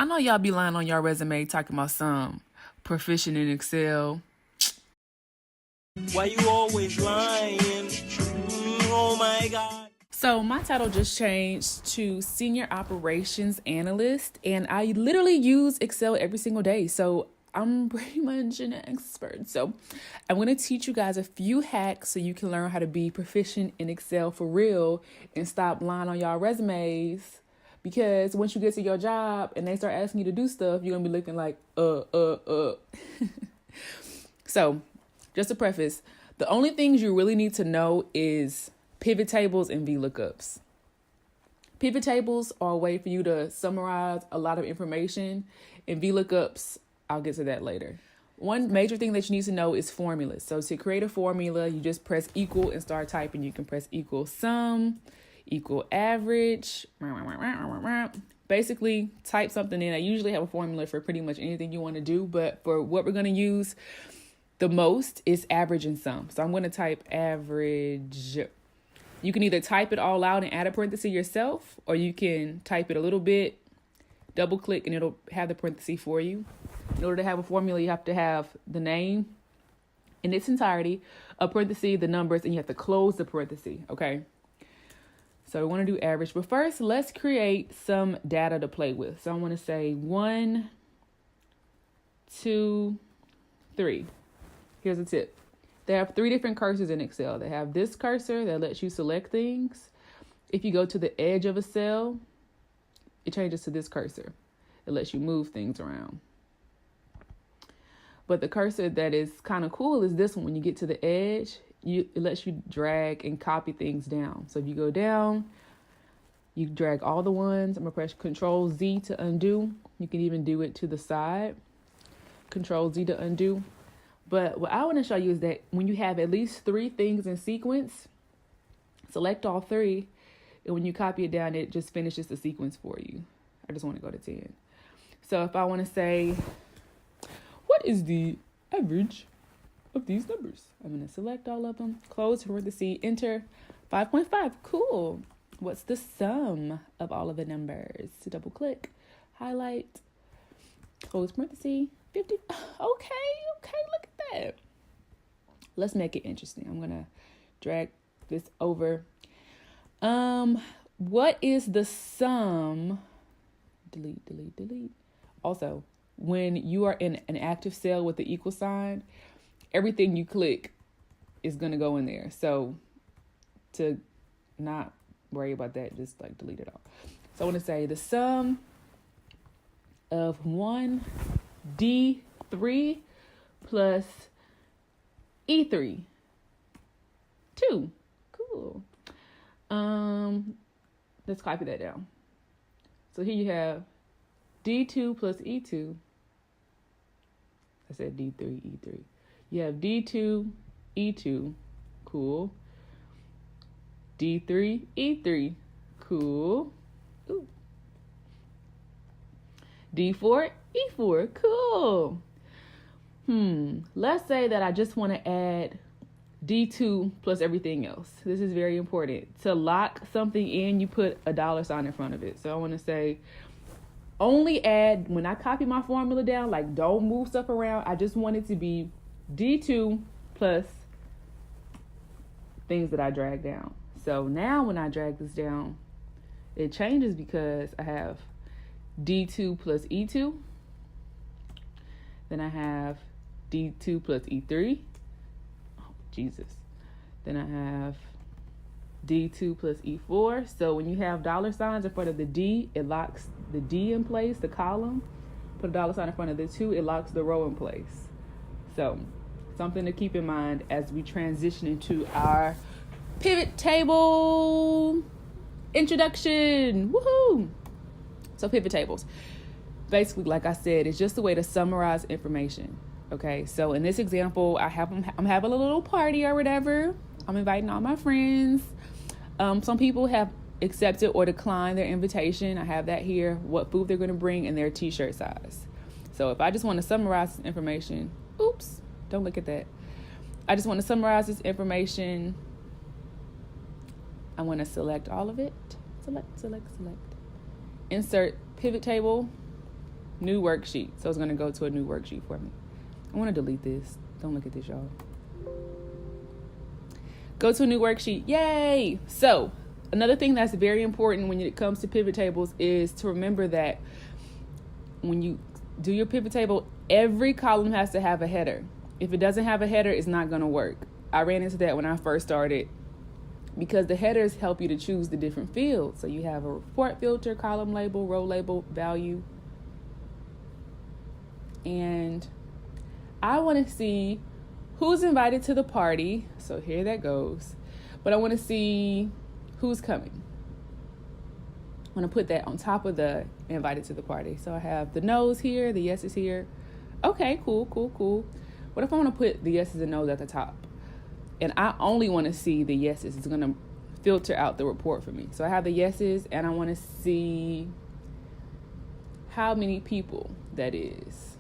I know y'all be lying on your resume talking about some proficient in Excel. Why you always lying? Oh my God. So my title just changed to Senior Operations Analyst, and I literally use Excel every single day. So I'm pretty much an expert. So I'm going to teach you guys a few hacks so you can learn how to be proficient in Excel for real and stop lying on y'all resumes. Because once you get to your job and they start asking you to do stuff, you're going to be looking like, So just to preface, the only things you really need to know is pivot tables and VLOOKUPs. Pivot tables are a way for you to summarize a lot of information, and VLOOKUPs, I'll get to that later. One major thing that you need to know is formulas. So to create a formula, you just press equal and start typing. You can press equal sum, equal average. Basically, type something in. I usually have a formula for pretty much anything you want to do, but for what we're going to use the most is average and sum. So I'm going to type average. You can either type it all out and add a parenthesis yourself, or you can type it a little bit, double click, and it'll have the parenthesis for you. In order to have a formula, you have to have the name in its entirety, a parenthesis, the numbers, and you have to close the parenthesis, okay? So we want to do average. But first, let's create some data to play with. So I want to say 1, 2, 3. Here's a tip. They have 3 different cursors in Excel. They have this cursor that lets you select things. If you go to the edge of a cell, it changes to this cursor. It lets you move things around. But the cursor that is kind of cool is this one. When you get to the edge, it lets you drag and copy things down. So if you go down, you drag all the ones. I'm going to press Control Z to undo. You can even do it to the side. Control Z to undo. But what I want to show you is that when you have at least 3 things in sequence, select all 3. And when you copy it down, it just finishes the sequence for you. I just want to go to 10. So if I want to say, what is the average of these numbers? I'm going to select all of them, close parenthesis, enter 5.5. Cool. What's the sum of all of the numbers? So double click, highlight, close parenthesis, 50. Okay, look at that. Let's make it interesting. I'm going to drag this over. What is the sum? Delete. Also, when you are in an active cell with the equal sign, everything you click is going to go in there. So to not worry about that, just like delete it all. So I want to say the sum of 1 D3 plus E3. 2. Cool. Let's copy that down. So here you have D2 plus E2. I said D3, E3. You have D2, E2. Cool. D3, E3. Cool. Ooh. D4, E4. Cool. Let's say that I just want to add D2 plus everything else. This is very important. To lock something in, you put a $sign in front of it. So I want to say only add, when I copy my formula down, like don't move stuff around. I just want it to be D2 plus things that I drag down. So now when I drag this down, it changes because I have D2 plus E2. Then I have D2 plus E3. Oh, Jesus. Then I have D2 plus E4. So when you have $signs in front of the D, it locks the D in place, the column. Put a $sign in front of the 2, it locks the row in place. So something to keep in mind as we transition into our pivot table introduction. Woohoo! So pivot tables, basically, like I said, it's just a way to summarize information. Okay, so in this example, I'm having a little party or whatever. I'm inviting all my friends. Some people have accepted or declined their invitation. I have that here, what food they're going to bring and their t-shirt size. So if I just want to summarize this information, oops, don't look at that. I just want to summarize this information. I want to select all of it. Select. Insert pivot table. new worksheet. So it's going to go to a new worksheet for me. I want to delete this. Don't look at this, y'all. Go to a new worksheet. Yay! So another thing that's very important when it comes to pivot tables is to remember that when you do your pivot table, every column has to have a header. If it doesn't have a header, it's not going to work. I ran into that when I first started because the headers help you to choose the different fields. So you have a report filter, column label, row label, value. And I want to see who's invited to the party. So here that goes. But I want to see who's coming. I'm going to put that on top of the invited to the party. So I have the no's here, the yeses here. Okay, cool. What if I want to put the yeses and no's at the top? And I only want to see the yeses. It's going to filter out the report for me. So I have the yeses, and I want to see how many people that is.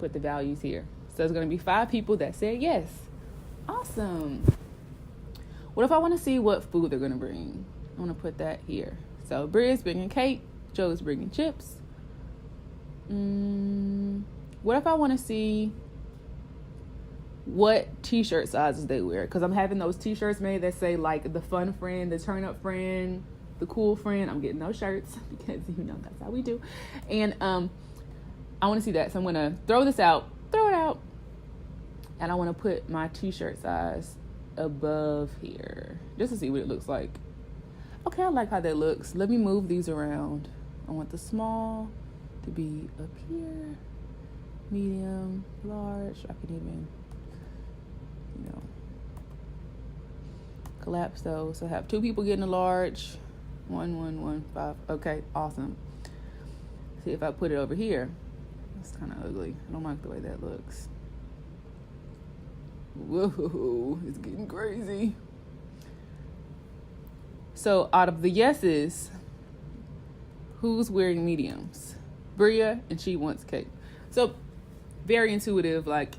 Put the values here. So it's going to be 5 people that said yes. Awesome. What if I want to see what food they're going to bring? I want to put that here. So Bria's bringing cake. Joe's bringing chips. What if I want to see what t-shirt sizes they wear? Because I'm having those t-shirts made that say like the fun friend, the turn up friend, the cool friend. I'm getting those shirts because that's how we do. And I want to see that. So I'm going to throw it out. And I want to put my t-shirt size above here just to see what it looks like. Okay, I like how that looks. Let me move these around. I want the small to be up here, medium, large. I can even, collapse those. So I have 2 people getting a large, 1, 1, 1, 5. Okay, awesome. See if I put it over here. It's kind of ugly. I don't like the way that looks. Whoa, it's getting crazy. So out of the yeses, who's wearing mediums? Bria, and she wants cake. So very intuitive, like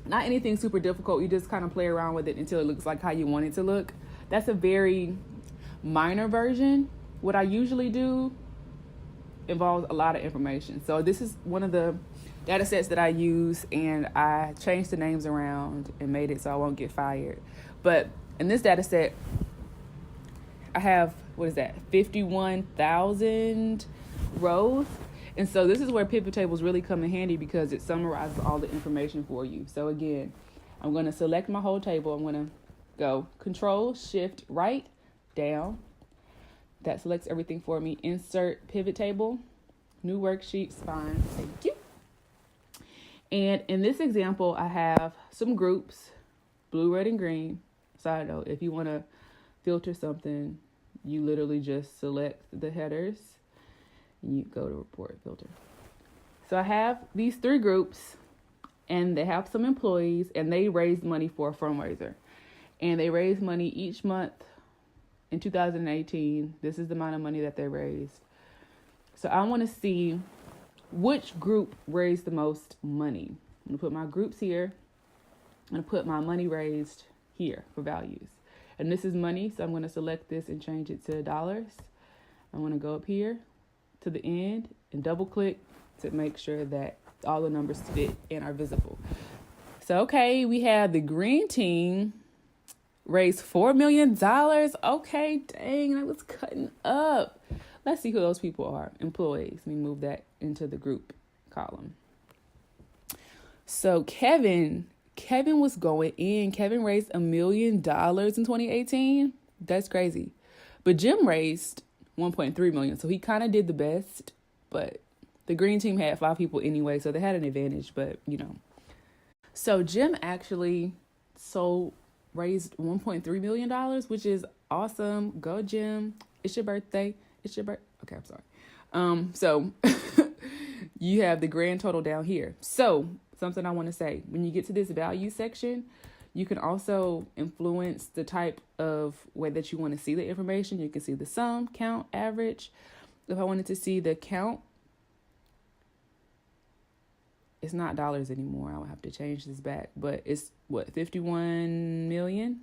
not anything super difficult. You just kind of play around with it until it looks like how you want it to look. That's a very minor version. What I usually do involves a lot of information. So this is one of the data sets that I use, and I changed the names around and made it so I won't get fired. But in this data set, I have, 51,000 rows. And so this is where pivot tables really come in handy because it summarizes all the information for you. So again, I'm going to select my whole table. I'm going to go Control Shift right down. That selects everything for me. Insert pivot table, new worksheet, fine. Thank you. And in this example, I have some groups, blue, red, and green. Side note, if you want to filter something, you literally just select the headers and you go to report filter. So I have these 3 groups, and they have some employees, and they raised money for a fundraiser. And they raised money each month in 2018. This is the amount of money that they raised. So I want to see which group raised the most money. I'm going to put my groups here. I'm going to put my money raised here for values. And this is money, so I'm going to select this and change it to dollars. I'm going to go up here to the end and double click to make sure that all the numbers fit and are visible. So, okay, we have the green team raised $4 million. Okay, dang, I was cutting up. Let's see who those people are. Employees. Let me move that into the group column. So Kevin was going in. Kevin raised $1 million in 2018. That's crazy. But Jim raised 1.3 million. So he kind of did the best, but the green team had 5 people anyway, so they had an advantage, but So Jim actually raised $1.3 million, which is awesome. Go Jim. It's your birthday. Okay, I'm sorry. So you have the grand total down here. So something I want to say, when you get to this value section, you can also influence the type of way that you want to see the information. You can see the sum, count, average. If I wanted to see the count, it's not dollars anymore. I'll have to change this back, but it's 51 million.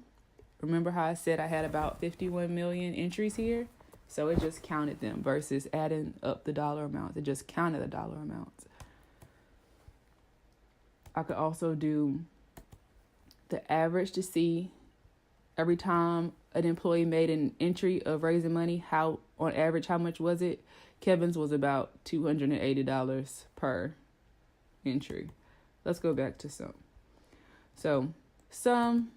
Remember how I said I had about 51 million entries here? So it just counted them versus adding up the dollar amounts. It just counted the dollar amounts. I could also do the average to see every time an employee made an entry of raising money, how on average, how much was it? Kevin's was about $280 per entry. Let's go back to some. So some,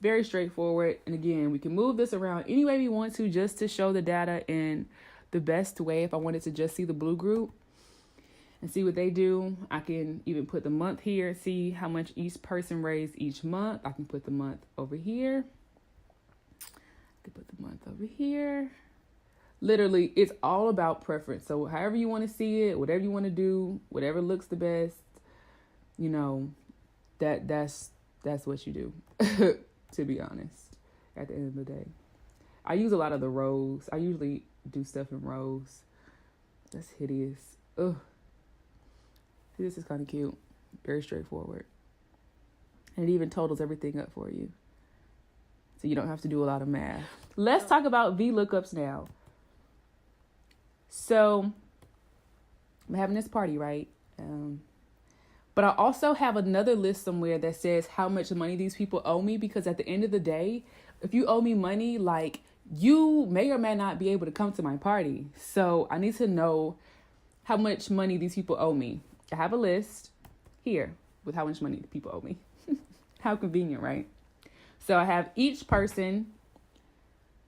very straightforward. And again, we can move this around any way we want to just to show the data in the best way. If I wanted to just see the blue group and see what they do, I can even put the month here, see how much each person raised each month. I can put the month over here. I can put the month over here. Literally, it's all about preference. So however you want to see it, whatever you want to do, whatever looks the best, you know, that's what you do, to be honest, at the end of the day. I use a lot of the rows. I usually do stuff in rows. That's hideous. Ugh. This is kind of cute. Very straightforward. And it even totals everything up for you. So you don't have to do a lot of math. Let's talk about VLOOKUPs now. So I'm having this party, right? But I also have another list somewhere that says how much money these people owe me, because at the end of the day, if you owe me money, like, you may or may not be able to come to my party. So I need to know how much money these people owe me. I have a list here with how much money people owe me. How convenient, right? So I have each person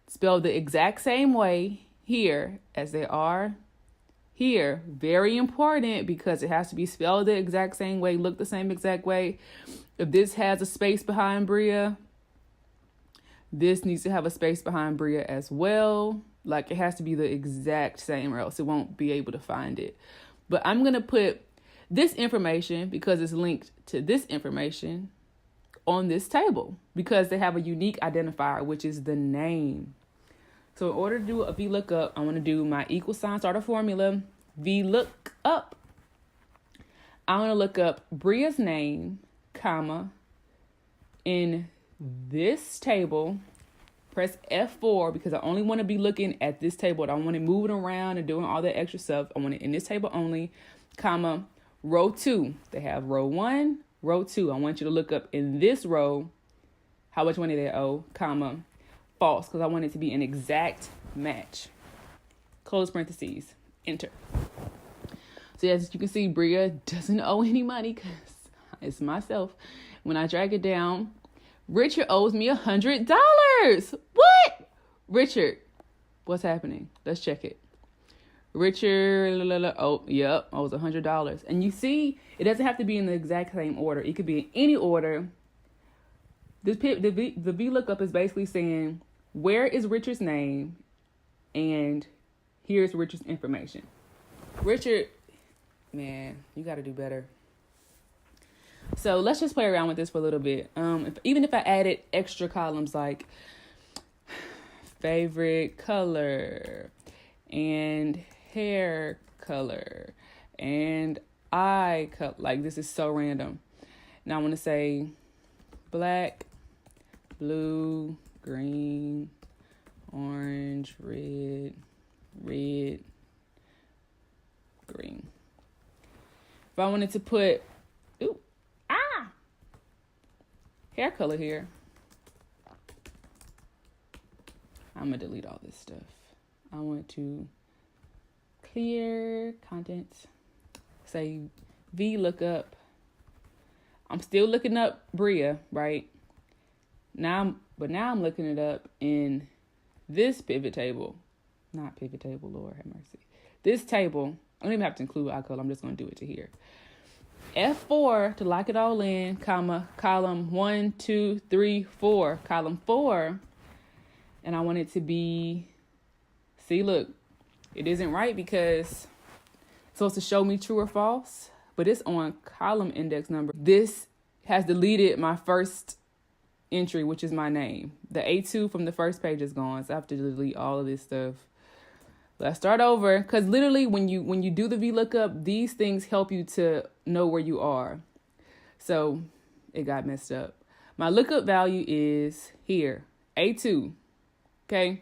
spelled the exact same way here as they are here. Very important, because it has to be spelled the exact same way, look the same exact way. If this has a space behind Bria, this needs to have a space behind Bria as well. Like, it has to be the exact same, or else it won't be able to find it. But I'm going to put this information, because it's linked to this information, on this table, because they have a unique identifier, which is the name. So in order to do a VLOOKUP, I want to do my equal sign starter formula, VLOOKUP. I want to look up Bria's name, comma, in this table. Press F4, because I only want to be looking at this table. I don't want it moving around and doing all that extra stuff. I want it in this table only, comma, row 2. They have row 1, row 2. I want you to look up in this row how much money they owe, comma, false, because I want it to be an exact match. Close parentheses, enter. So as you can see, Bria doesn't owe any money because it's myself. When I drag it down, Richard owes me $100. What? Richard, what's happening? Let's check it. Richard, owes $100. And you see, it doesn't have to be in the exact same order. It could be in any order. The VLOOKUP is basically saying, where is Richard's name? And here's Richard's information. Richard, man, you got to do better. So let's just play around with this for a little bit. Even if I added extra columns like favorite color and hair color and eye color, like, this is so random. Now I want to say black, blue, green, orange, red, green. If I wanted to put hair color here, I'm gonna delete all this stuff. I want to clear content, say VLOOKUP. I'm still looking up Bria, right? Now I'm looking it up in this pivot table. Not pivot table, Lord have mercy. This table, I don't even have to include eye color. I'm just going to do it to here. F4 to lock it all in, comma, column 1, 2, 3, 4, column 4. And I want it to be, see, look, it isn't right because it's supposed to show me true or false, but it's on column index number. This has deleted my first entry, which is my name. The A2 from the first page is gone, so I have to delete all of this stuff. Let's start over, because literally when you do the VLOOKUP, these things help you to know where you are. So it got messed up. My lookup value is here, A2. Okay.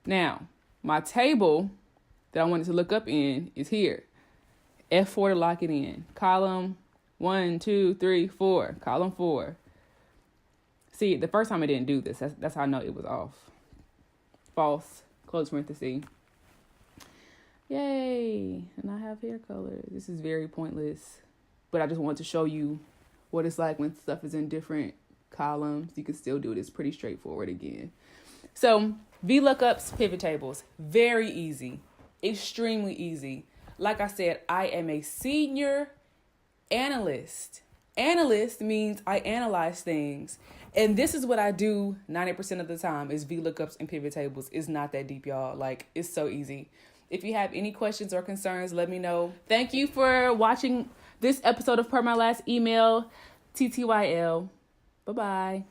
Now my table that I wanted to look up in is here. F4 to lock it in. Column 1, 2, 3, 4. Column 4. See, the first time I didn't do this. That's how I know it was off. False. Close parenthesis. Yay. And I have hair color. This is very pointless. But I just want to show you what it's like when stuff is in different columns. You can still do it. It's pretty straightforward again. So, VLOOKUPs, pivot tables. Very easy. Extremely easy. Like I said, I am a senior analyst. Analyst means I analyze things. And this is what I do 90% of the time is VLOOKUPs and pivot tables. It's not that deep, y'all. Like, it's so easy. If you have any questions or concerns, let me know. Thank you for watching this episode of Per My Last Email, TTYL. Bye-bye.